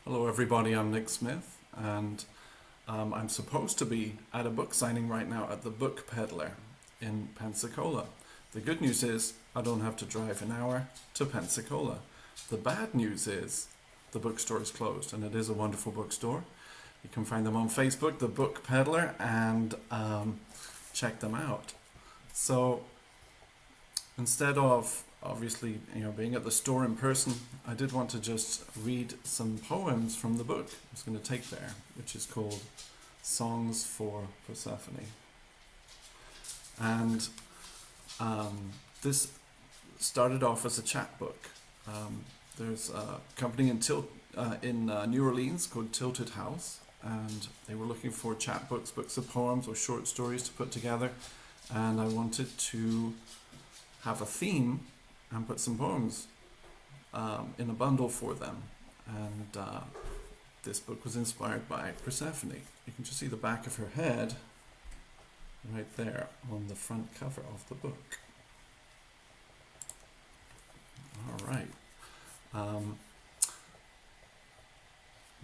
Hello, everybody. I'm Nick Smith, and I'm supposed to be at a book signing right now at the Book Peddler in Pensacola. The good news is I don't have to drive an hour to Pensacola. The bad news is the bookstore is closed, and it is a wonderful bookstore. You can find them on Facebook, the Book Peddler, and check them out. So instead of obviously being at the store in person, I did want to just read some poems from the book I was going to take there, which is called Songs for Persephone. And this started off as a chapbook. There's a company in New Orleans called Tilted House, and they were looking for chapbooks, books of poems or short stories to put together, and I wanted to have a theme and put some poems in a bundle for them. And this book was inspired by Persephone. You can just see the back of her head right there on the front cover of the book. All right. I've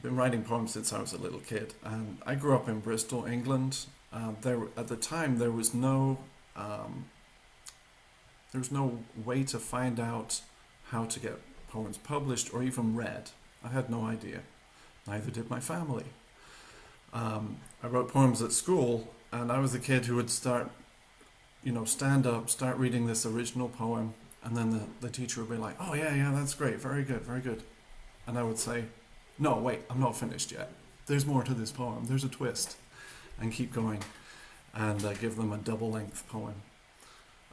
been writing poems since I was a little kid, and I grew up in Bristol, England. At the time, there was no way to find out how to get poems published or even read. I had no idea. Neither did my family. I wrote poems at school, and I was the kid who would stand up, start reading this original poem, and then the teacher would be like, "Oh yeah, that's great, very good, very good." And I would say, "No, wait, I'm not finished yet. There's more to this poem, there's a twist," and keep going, and give them a double-length poem.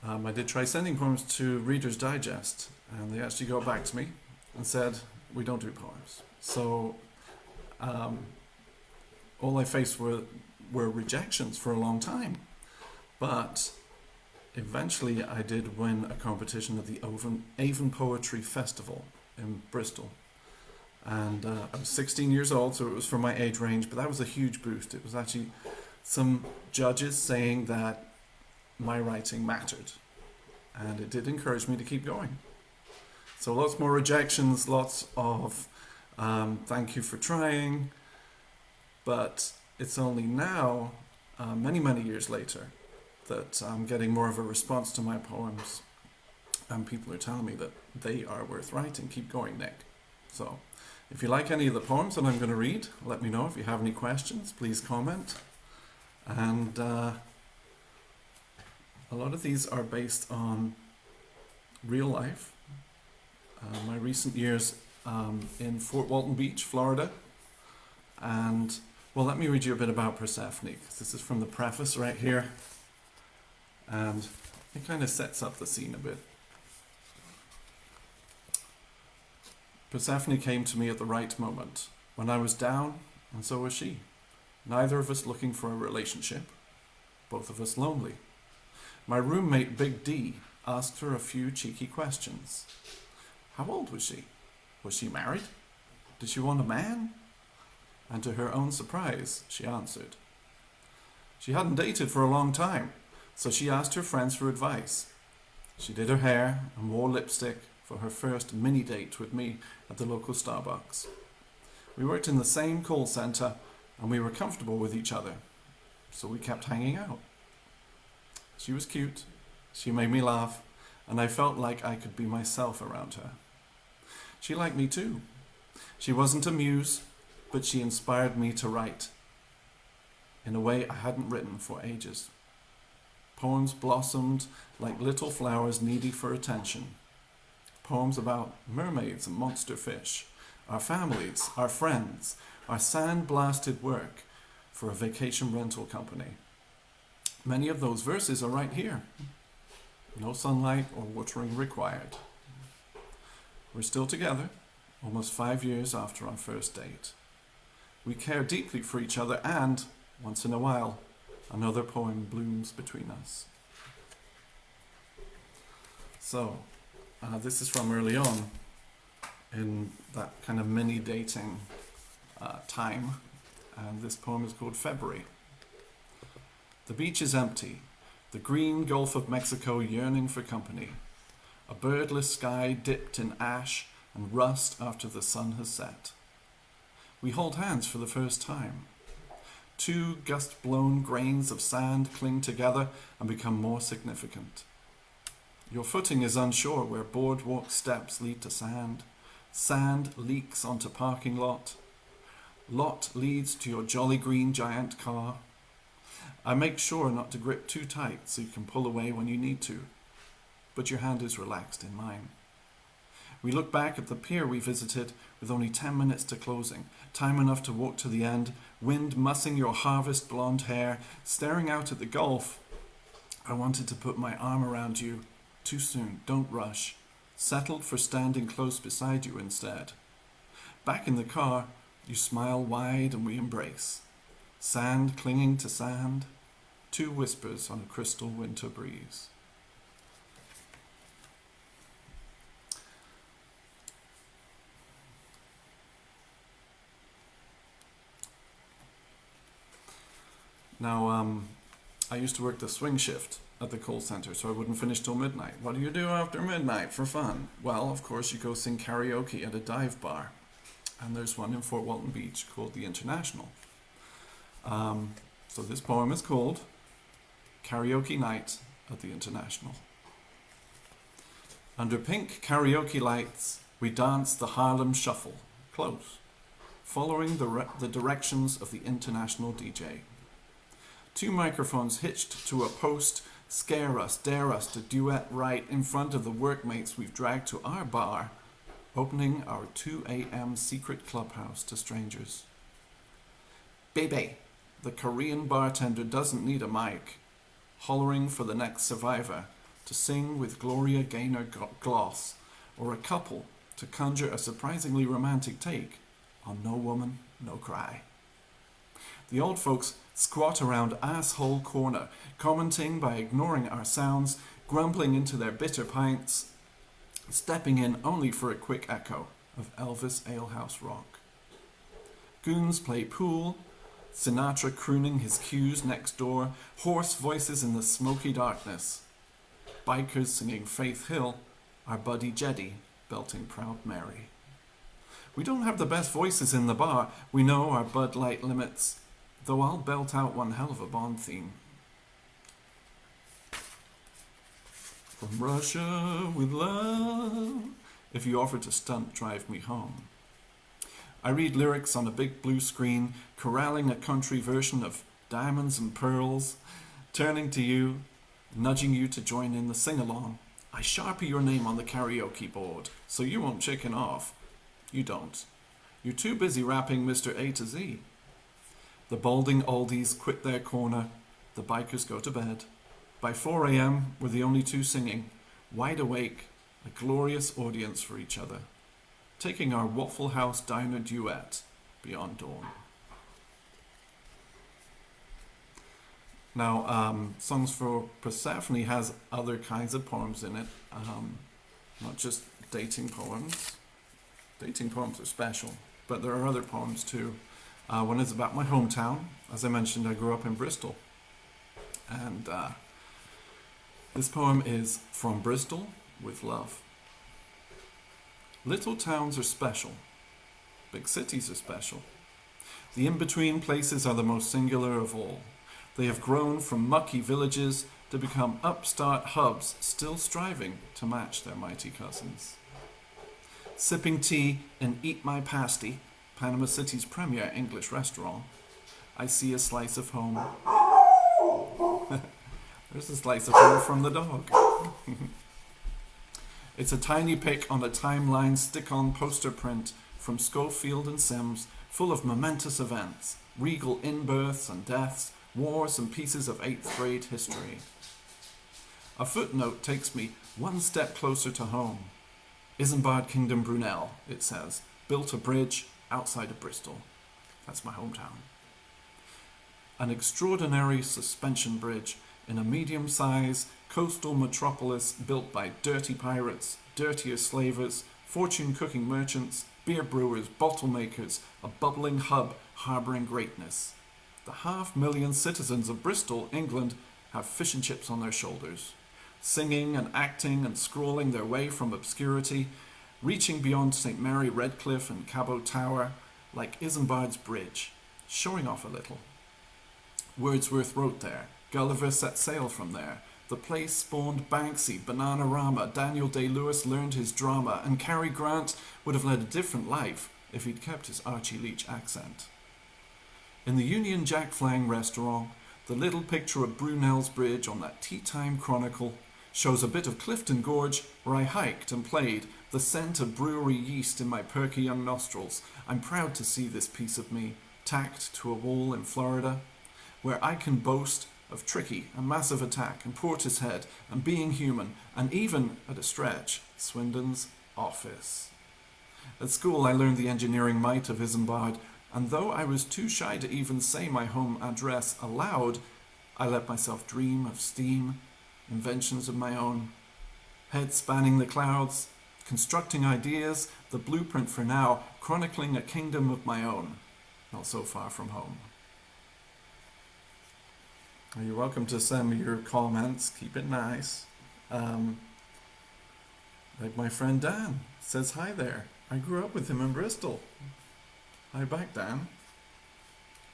I did try sending poems to Reader's Digest, and they actually got back to me and said, "We don't do poems." So all I faced were rejections for a long time. But eventually I did win a competition at the Avon Poetry Festival in Bristol. And I was 16 years old, so it was for my age range, but that was a huge boost. It was actually some judges saying that my writing mattered, and it did encourage me to keep going. So lots more rejections, lots of thank you for trying, but it's only now, many years later, that I'm getting more of a response to my poems, and people are telling me that they are worth writing. Keep going, Nick. So if you like any of the poems that I'm going to read, let me know. If you have any questions, please comment. And a lot of these are based on real life. My recent years in Fort Walton Beach, Florida. And, well, let me read you a bit about Persephone, because this is from the preface right here. And it kind of sets up the scene a bit. Persephone came to me at the right moment, when I was down, and so was she. Neither of us looking for a relationship, both of us lonely. My roommate, Big D, asked her a few cheeky questions. How old was she? Was she married? Did she want a man? And to her own surprise, she answered. She hadn't dated for a long time, so she asked her friends for advice. She did her hair and wore lipstick for her first mini-date with me at the local Starbucks. We worked in the same call center, and we were comfortable with each other, so we kept hanging out. She was cute, she made me laugh, and I felt like I could be myself around her. She liked me too. She wasn't a muse, but she inspired me to write in a way I hadn't written for ages. Poems blossomed like little flowers needy for attention. Poems about mermaids and monster fish, our families, our friends, our sand-blasted work for a vacation rental company. Many of those verses are right here. No sunlight or watering required. We're still together, almost 5 years after our first date. We care deeply for each other, and, once in a while, another poem blooms between us. So, this is from early on in that kind of mini dating time, and this poem is called February. The beach is empty, the green Gulf of Mexico yearning for company, a birdless sky dipped in ash and rust after the sun has set. We hold hands for the first time. 2 gust-blown grains of sand cling together and become more significant. Your footing is unsure where boardwalk steps lead to sand. Sand leaks onto parking lot. Lot leads to your jolly green giant car. I make sure not to grip too tight so you can pull away when you need to, but your hand is relaxed in mine. We look back at the pier we visited with only 10 minutes to closing, time enough to walk to the end, wind mussing your harvest blonde hair, staring out at the Gulf. I wanted to put my arm around you. Too soon, don't rush. Settled for standing close beside you instead. Back in the car, you smile wide and we embrace. Sand clinging to sand, 2 whispers on a crystal winter breeze. Now, I used to work the swing shift at the call center, so I wouldn't finish till midnight. What do you do after midnight for fun? Well, of course, you go sing karaoke at a dive bar. And there's one in Fort Walton Beach called the International. So this poem is called Karaoke Night at the International. Under pink karaoke lights, we dance the Harlem Shuffle, close, following the directions of the international DJ. 2 microphones hitched to a post scare us, dare us to duet right in front of the workmates we've dragged to our bar, opening our 2 a.m. secret clubhouse to strangers. Baby, the Korean bartender doesn't need a mic, hollering for the next survivor to sing with Gloria Gaynor Gloss, or a couple to conjure a surprisingly romantic take on No Woman, No Cry. The old folks squat around Asshole Corner, commenting by ignoring our sounds, grumbling into their bitter pints, stepping in only for a quick echo of Elvis Alehouse rock. Goons play pool, Sinatra crooning his cues next door, hoarse voices in the smoky darkness. Bikers singing Faith Hill, our buddy Jeddy belting Proud Mary. We don't have the best voices in the bar, we know our Bud Light limits, though I'll belt out one hell of a Bond theme. From Russia with love, if you offer to stunt drive me home. I read lyrics on a big blue screen, corralling a country version of Diamonds and Pearls, turning to you, nudging you to join in the sing-along. I sharpie your name on the karaoke board, so you won't chicken off. You don't. You're too busy rapping Mr. A to Z. The balding oldies quit their corner. The bikers go to bed. By 4 a.m., we're the only 2 singing, wide awake, a glorious audience for each other, taking our Waffle House diner duet beyond dawn. Now, Songs for Persephone has other kinds of poems in it, not just dating poems. Dating poems are special, but there are other poems too. One is about my hometown. As I mentioned, I grew up in Bristol. And this poem is From Bristol with Love. Little towns are special. Big cities are special. The in-between places are the most singular of all. They have grown from mucky villages to become upstart hubs, still striving to match their mighty cousins. Sipping tea in Eat My Pasty, Panama City's premier English restaurant, I see a slice of home. There's a slice of home from the dog. It's a tiny pic on a timeline stick-on poster print from Schofield and Sims, full of momentous events, regal in-births and deaths, wars and pieces of 8th grade history. A footnote takes me one step closer to home. Isambard Kingdom Brunel, it says, built a bridge outside of Bristol. That's my hometown. An extraordinary suspension bridge in a medium-sized coastal metropolis built by dirty pirates, dirtier slavers, fortune-cooking merchants, beer brewers, bottle makers, a bubbling hub harbouring greatness. The 500,000 citizens of Bristol, England, have fish and chips on their shoulders, singing and acting and scrolling their way from obscurity, reaching beyond St. Mary Redcliffe and Cabot Tower, like Isambard's Bridge, showing off a little. Wordsworth wrote there, Gulliver set sail from there, the place spawned Banksy, Bananarama, Daniel Day-Lewis learned his drama, and Cary Grant would have led a different life if he'd kept his Archie Leach accent. In the Union Jack Flang restaurant, the little picture of Brunel's Bridge on that Tea Time Chronicle shows a bit of Clifton Gorge where I hiked and played, the scent of brewery yeast in my perky young nostrils. I'm proud to see this piece of me tacked to a wall in Florida, where I can boast of Tricky and Massive Attack and Portishead and Being Human and even, at a stretch, Swindon's Office. At school I learned the engineering might of Isambard, and though I was too shy to even say my home address aloud, I let myself dream of steam, inventions of my own, head spanning the clouds, constructing ideas, the blueprint for now, chronicling a kingdom of my own, not so far from home. You're welcome to send me your comments. Keep it nice. Like my friend Dan says hi there. I grew up with him in Bristol. Hi back, Dan.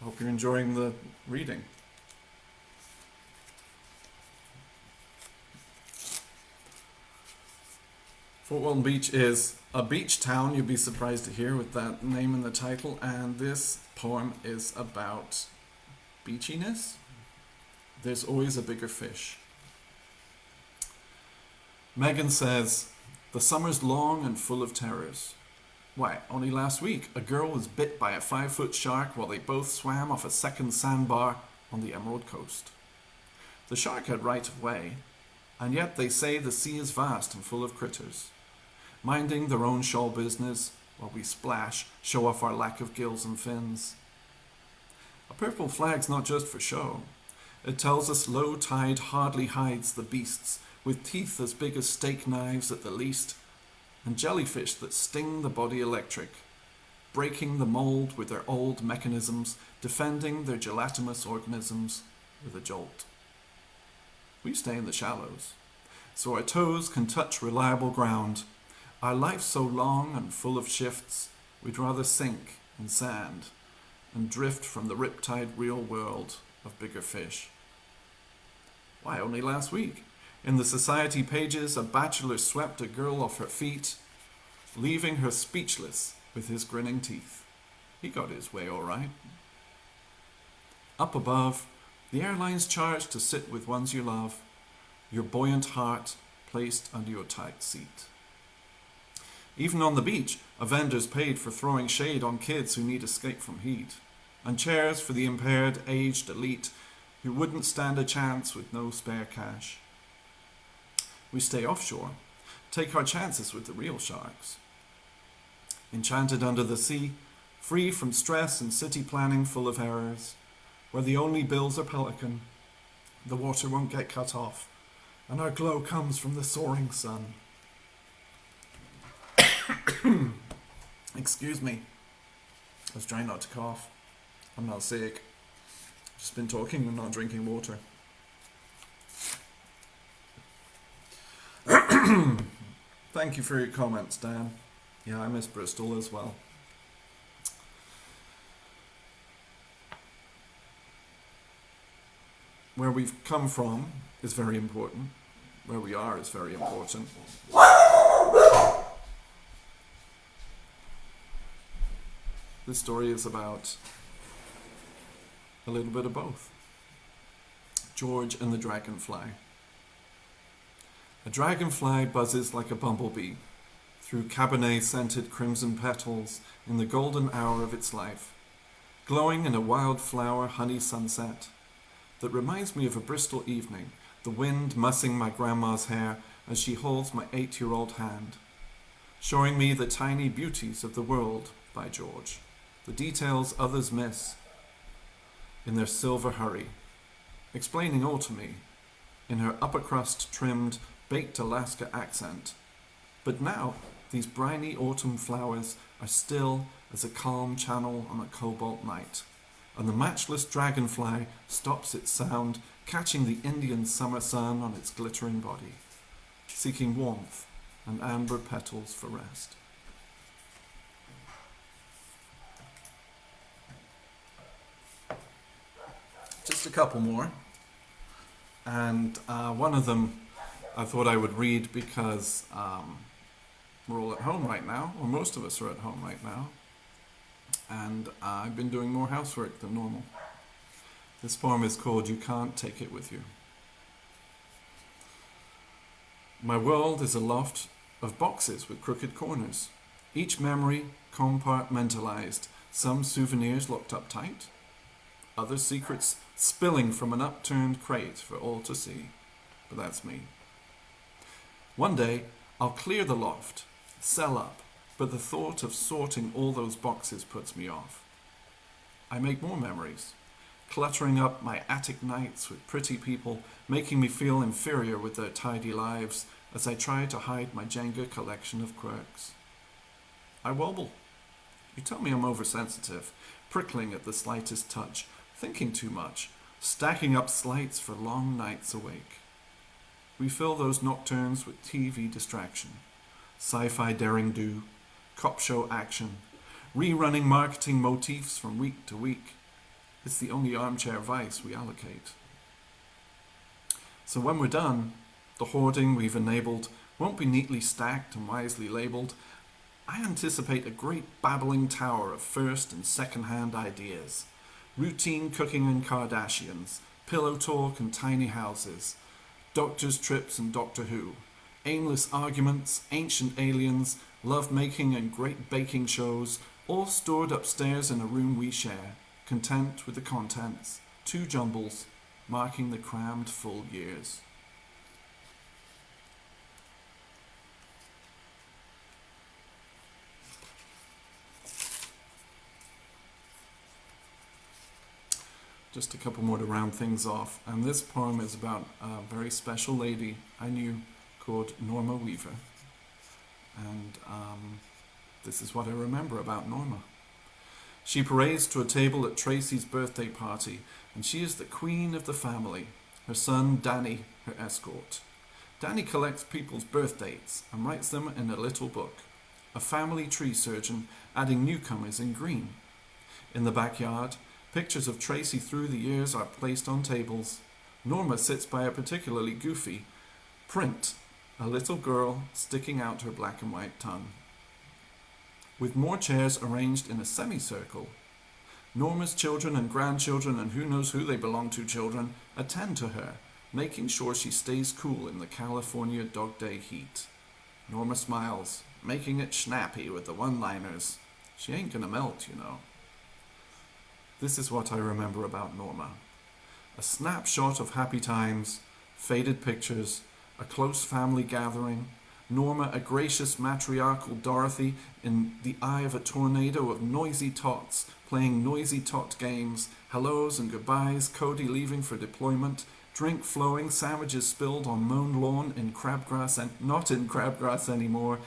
Hope you're enjoying the reading. Fort Walton Beach is a beach town, you'd be surprised to hear with that name in the title, and this poem is about beachiness. There's always a bigger fish. Megan says, the summer's long and full of terrors. Why, only last week a girl was bit by a 5-foot shark while they both swam off a second sandbar on the Emerald Coast. The shark had right of way, and yet they say the sea is vast and full of critters, minding their own shoal business while we splash, show off our lack of gills and fins. A purple flag's not just for show. It tells us low tide hardly hides the beasts, with teeth as big as steak knives at the least, and jellyfish that sting the body electric, breaking the mold with their old mechanisms, defending their gelatinous organisms with a jolt. We stay in the shallows, so our toes can touch reliable ground. Our life's so long and full of shifts, we'd rather sink in sand and drift from the riptide real world of bigger fish. Why, only last week, in the society pages, a bachelor swept a girl off her feet, leaving her speechless with his grinning teeth. He got his way all right. Up above, the airline's charge to sit with ones you love, your buoyant heart placed under your tight seat. Even on the beach, a vendor's paid for throwing shade on kids who need escape from heat, and chairs for the impaired, aged elite who wouldn't stand a chance with no spare cash. We stay offshore, take our chances with the real sharks. Enchanted under the sea, free from stress and city planning full of errors, where the only bills are pelican, the water won't get cut off, and our glow comes from the soaring sun. Excuse me. I was trying not to cough. I'm not sick. Just been talking and not drinking water. Thank you for your comments, Dan. Yeah, I miss Bristol as well. Where we've come from is very important. Where we are is very important. This story is about a little bit of both. George and the dragonfly. A dragonfly buzzes like a bumblebee through Cabernet-scented crimson petals in the golden hour of its life, glowing in a wildflower honey sunset that reminds me of a Bristol evening, the wind mussing my grandma's hair as she holds my 8-year-old hand, showing me the tiny beauties of the world, by George, the details others miss in their silver hurry, explaining all to me in her upper crust trimmed baked Alaska accent. But now these briny autumn flowers are still as a calm channel on a cobalt night, and the matchless dragonfly stops its sound, catching the Indian summer sun on its glittering body, seeking warmth and amber petals for rest. Just a couple more. And one of them I thought I would read because we're all at home right now, or most of us are at home right now. And I've been doing more housework than normal. This poem is called You Can't Take It With You. My world is a loft of boxes with crooked corners, each memory compartmentalized, some souvenirs locked up tight, other secrets spilling from an upturned crate for all to see. But that's me. One day, I'll clear the loft, sell up, but the thought of sorting all those boxes puts me off. I make more memories, cluttering up my attic nights with pretty people, making me feel inferior with their tidy lives as I try to hide my Jenga collection of quirks. I wobble. You tell me I'm oversensitive, prickling at the slightest touch, thinking too much, stacking up slights for long nights awake. We fill those nocturnes with TV distraction, sci-fi daring do, cop show action, rerunning marketing motifs from week to week. It's the only armchair vice we allocate. So when we're done, the hoarding we've enabled won't be neatly stacked and wisely labeled. I anticipate a great babbling tower of first and second-hand ideas. Routine cooking and Kardashians, pillow talk and tiny houses, doctor's trips and Doctor Who, aimless arguments, ancient aliens, love-making and great baking shows, all stored upstairs in a room we share, content with the contents, two jumbles, marking the crammed full years. Just a couple more to round things off. And this poem is about a very special lady I knew called Norma Weaver. And this is what I remember about Norma. She parades to a table at Tracy's birthday party, and she is the queen of the family. Her son, Danny, her escort. Danny collects people's birth dates and writes them in a little book. A family tree surgeon adding newcomers in green. In the backyard, pictures of Tracy through the years are placed on tables. Norma sits by a particularly goofy print, a little girl sticking out her black and white tongue. With more chairs arranged in a semicircle, Norma's children and grandchildren and who knows who they belong to children attend to her, making sure she stays cool in the California dog day heat. Norma smiles, making it snappy with the one-liners. She ain't gonna melt, you know. This is what I remember about Norma. A snapshot of happy times, faded pictures, a close family gathering, Norma a gracious matriarchal Dorothy in the eye of a tornado of noisy tots, playing noisy tot games, hellos and goodbyes, Cody leaving for deployment, drink flowing, sandwiches spilled on mown lawn in crabgrass and not in crabgrass anymore,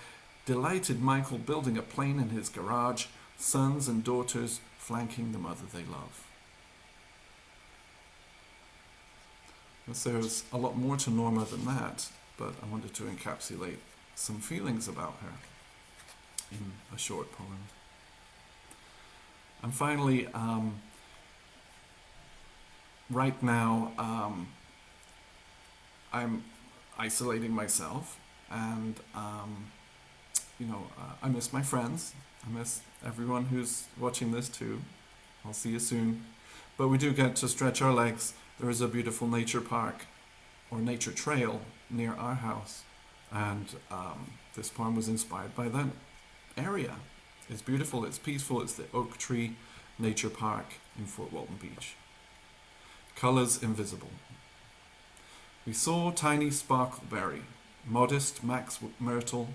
delighted Michael building a plane in his garage, sons and daughters flanking the mother they love. There's a lot more to Norma than that, but I wanted to encapsulate some feelings about her in a short poem. And finally, right now, I'm isolating myself, and I miss my friends. I miss everyone who's watching this too. I'll see you soon. But we do get to stretch our legs. There is a beautiful nature park or nature trail near our house. And this poem was inspired by that area. It's beautiful, it's peaceful, it's the Oak Tree Nature Park in Fort Walton Beach. Colors invisible. We saw tiny sparkleberry, modest Max Myrtle,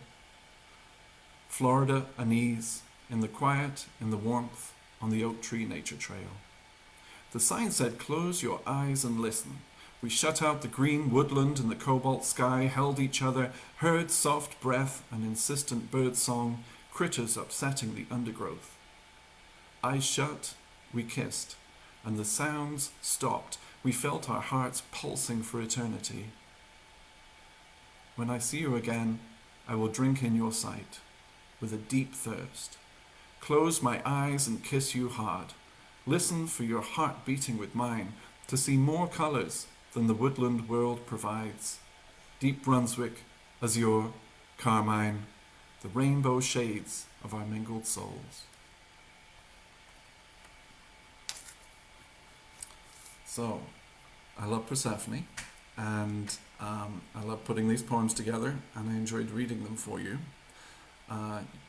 Florida anise, in the quiet, in the warmth, on the Oak Tree Nature Trail. The sign said, "Close your eyes and listen." We shut out the green woodland and the cobalt sky, held each other, heard soft breath and insistent bird song, critters upsetting the undergrowth. Eyes shut, we kissed, and the sounds stopped. We felt our hearts pulsing for eternity. When I see you again, I will drink in your sight, with a deep thirst. Close my eyes and kiss you hard. Listen for your heart beating with mine. to see more colours than the woodland world provides. Deep Brunswick, azure, carmine, the rainbow shades of our mingled souls. So, I love Persephone, and I love putting these poems together, and I enjoyed reading them for you.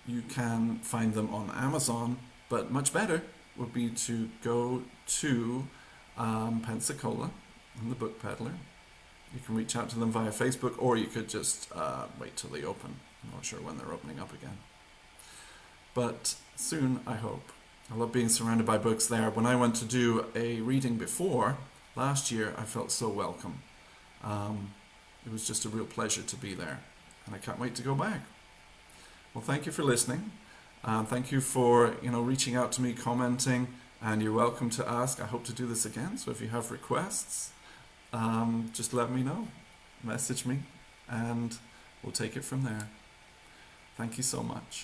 You can find them on Amazon, but much better would be to go to Pensacola and the Book Peddler. You can reach out to them via Facebook, or you could just wait till they open. I'm not sure when they're opening up again. But soon, I hope. I love being surrounded by books there. When I went to do a reading before, last year, I felt so welcome. It was just a real pleasure to be there, and I can't wait to go back. Well, thank you for listening. Thank you for reaching out to me, commenting, and you're welcome to ask. I hope to do this again, so if you have requests, just let me know. Message me, and we'll take it from there. Thank you so much.